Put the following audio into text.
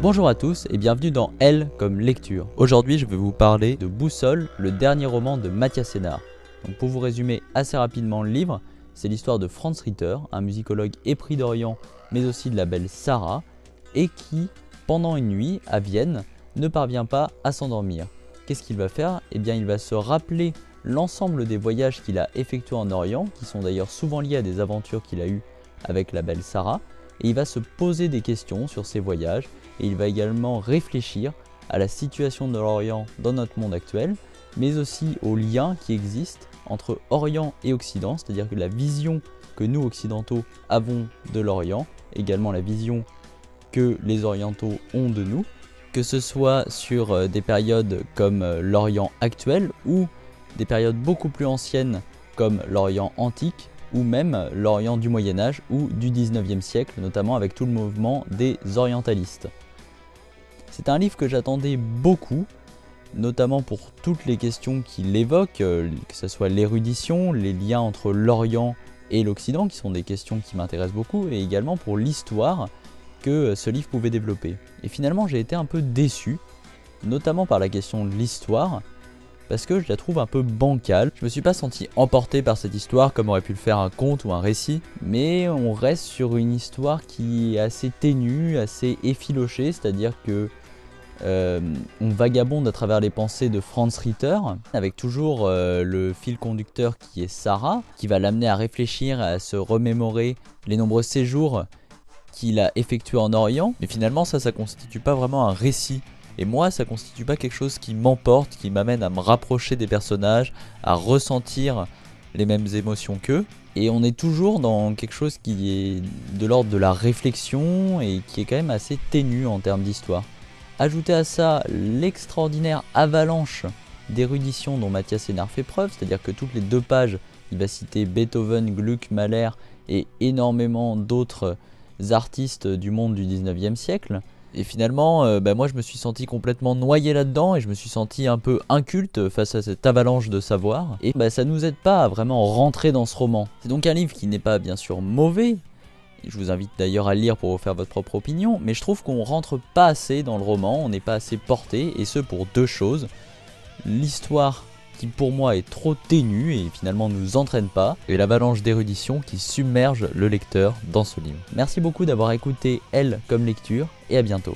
Bonjour à tous et bienvenue dans L comme lecture. Aujourd'hui je vais vous parler de Boussole, le dernier roman de Mathias Sénard. Donc pour vous résumer assez rapidement le livre, c'est l'histoire de Franz Ritter, un musicologue épris d'Orient mais aussi de la belle Sarah, et qui, pendant une nuit à Vienne, ne parvient pas à s'endormir. Qu'est-ce qu'il va faire? Eh bien il va se rappeler l'ensemble des voyages qu'il a effectués en Orient, qui sont d'ailleurs souvent liés à des aventures qu'il a eues avec la belle Sarah, et il va se poser des questions sur ces voyages, et il va également réfléchir à la situation de l'Orient dans notre monde actuel, mais aussi aux liens qui existent entre Orient et Occident, c'est-à-dire que la vision que nous occidentaux avons de l'Orient, également la vision que les orientaux ont de nous, que ce soit sur des périodes comme l'Orient actuel ou des périodes beaucoup plus anciennes comme l'Orient antique ou même l'Orient du Moyen-Âge ou du 19e siècle, notamment avec tout le mouvement des orientalistes. C'est un livre que j'attendais beaucoup, notamment pour toutes les questions qu'il évoque, que ce soit l'érudition, les liens entre l'Orient et l'Occident, qui sont des questions qui m'intéressent beaucoup, et également pour l'histoire que ce livre pouvait développer. Et finalement, j'ai été un peu déçu, notamment par la question de l'histoire, parce que je la trouve un peu bancale. Je me suis pas senti emporté par cette histoire comme aurait pu le faire un conte ou un récit, mais on reste sur une histoire qui est assez ténue, assez effilochée, c'est-à-dire que on vagabonde à travers les pensées de Franz Ritter, avec toujours le fil conducteur qui est Sarah, qui va l'amener à réfléchir, à se remémorer les nombreux séjours qu'il a effectués en Orient, mais finalement ça constitue pas vraiment un récit. Et moi, ça constitue pas quelque chose qui m'emporte, qui m'amène à me rapprocher des personnages, à ressentir les mêmes émotions qu'eux. Et on est toujours dans quelque chose qui est de l'ordre de la réflexion et qui est quand même assez ténu en termes d'histoire. Ajoutez à ça l'extraordinaire avalanche d'érudition dont Mathias Sénard fait preuve, c'est-à-dire que toutes les 2 pages, il va citer Beethoven, Gluck, Mahler et énormément d'autres artistes du monde du 19e siècle. Et finalement, moi je me suis senti complètement noyé là-dedans et je me suis senti un peu inculte face à cette avalanche de savoir. Et ça nous aide pas à vraiment rentrer dans ce roman. C'est donc un livre qui n'est pas bien sûr mauvais. Je vous invite d'ailleurs à le lire pour vous faire votre propre opinion. Mais je trouve qu'on rentre pas assez dans le roman, on n'est pas assez porté. Et ce pour 2 choses. L'histoire qui pour moi est trop ténue et finalement ne nous entraîne pas, et l'avalanche d'érudition qui submerge le lecteur dans ce livre. Merci beaucoup d'avoir écouté Elle comme lecture, et à bientôt.